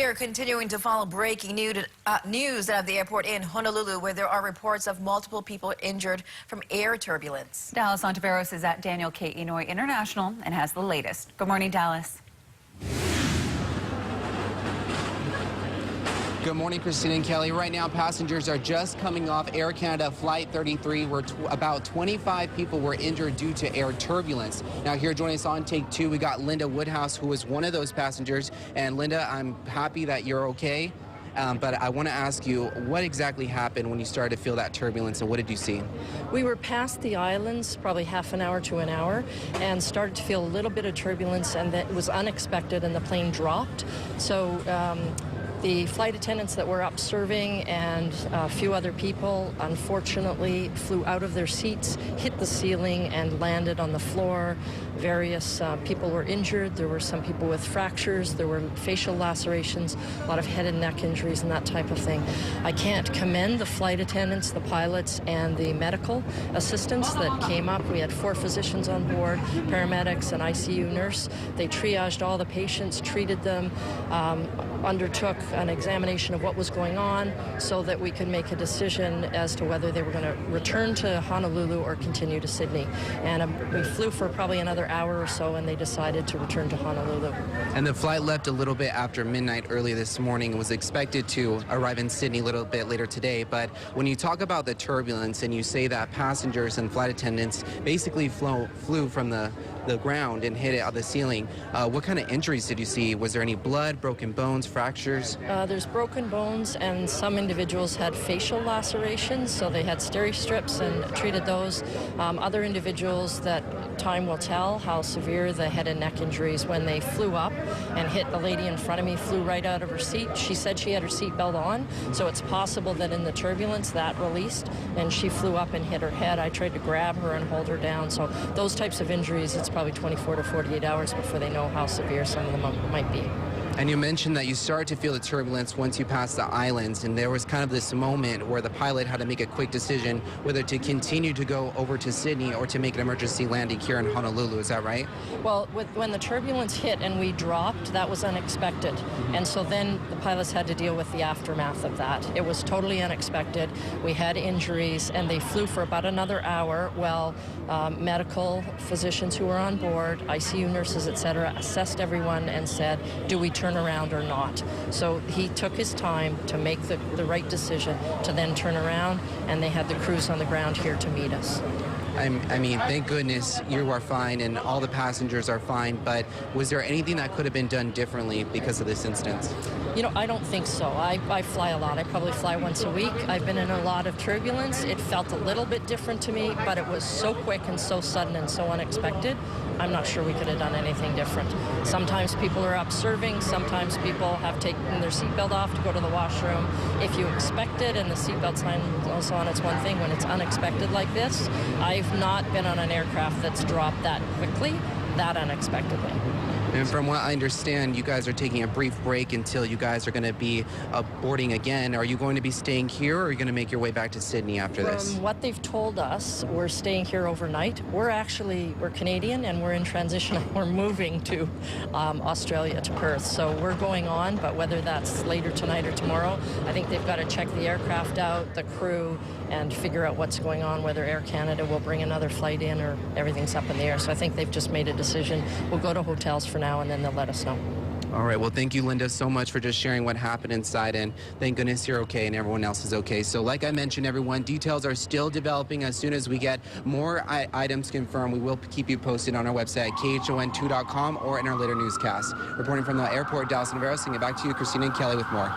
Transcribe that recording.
We are continuing to follow breaking news out of the airport in Honolulu, where there are reports of multiple people injured from air turbulence. Dallas Ontiveros is at Daniel K. Inouye International and has the latest. Good morning, Dallas. Good morning, Christina and Kelly. Right now, passengers are just coming off Air Canada Flight 33, where about 25 people were injured due to air turbulence. Now, here joining us on Take Two, we got Linda Woodhouse, who was one of those passengers. And Linda, I'm happy that you're okay. But I want to ask you, what exactly happened when you started to feel that turbulence, and what did you see? We were past the islands, probably half an hour to an hour, and started to feel a little bit of turbulence, and that was unexpected, and the plane dropped. So the flight attendants that were up serving and a few other people, unfortunately, flew out of their seats, hit the ceiling, and landed on the floor. Various people were injured. There were some people with fractures. There were facial lacerations, a lot of head and neck injuries and that type of thing. I can't commend the flight attendants, the pilots, and the medical assistants that came up. We had 4 physicians on board, paramedics, an ICU nurse. They triaged all the patients, treated them, undertook an examination of what was going on so that we could make a decision as to whether they were going to return to Honolulu or continue to Sydney. And we flew for probably another hour or so, and they decided to return to Honolulu. And the flight left a little bit after midnight early this morning. It was expected to arrive in Sydney a little bit later today. But when you talk about the turbulence and you say that passengers and flight attendants basically flew from the ground and hit it on the ceiling, what kind of injuries did you see? Was there any blood, broken bones, fractures? There's broken bones, and some individuals had facial lacerations, so they had steri-strips and treated those. Other individuals, that time will tell how severe the head and neck injuries. When they flew up and hit the lady in front of me, flew right out of her seat. She said she had her seatbelt on, so it's possible that in the turbulence that released and she flew up and hit her head. I tried to grab her and hold her down. So those types of injuries, it's probably 24 to 48 hours before they know how severe some of them might be. And you mentioned that you started to feel the turbulence once you passed the islands, and there was kind of this moment where the pilot had to make a quick decision whether to continue to go over to Sydney or to make an emergency landing here in Honolulu. Is that right? Well, when the turbulence hit and we dropped, that was unexpected. And so then the pilots had to deal with the aftermath of that. It was totally unexpected. We had injuries, and they flew for about another hour while medical physicians who were on board, ICU nurses, etc., assessed everyone and said, do we turn around or not? So he took his time to make the right decision to then turn around, and they had the crews on the ground here to meet us. I mean, thank goodness you are fine and all the passengers are fine, but was there anything that could have been done differently because of this instance? You know, I don't think so. I fly a lot. I probably fly once a week. I've been in a lot of turbulence. It felt a little bit different to me, but it was so quick and so sudden and so unexpected. I'm not sure we could have done anything different. Sometimes people are up serving. Sometimes people have taken their seatbelt off to go to the washroom. If you expect it and the seatbelt sign goes on, it's one thing. When it's unexpected like this, I've not been on an aircraft that's dropped that quickly, that unexpectedly. And from what I understand, you guys are taking a brief break until you guys are going to be boarding again. Are you going to be staying here, or are you going to make your way back to Sydney after this? From what they've told us, we're staying here overnight. We're Canadian, and we're in transition. We're moving to Australia, to Perth. So we're going on, but whether that's later tonight or tomorrow, I think they've got to check the aircraft out, the crew, and figure out what's going on, whether Air Canada will bring another flight in or everything's up in the air. So I think they've just made a decision. We'll go to hotels for now, and then they'll let us know. All right. Well, thank you, Linda, so much for just sharing what happened inside, and thank goodness you're okay and everyone else is okay. So like I mentioned, everyone, details are still developing. As soon as we get more items confirmed, we will keep you posted on our website at khon2.com or in our later newscast. Reporting from the airport, Dallas Ontiveros, sending it back to you, Christina and Kelly, with more.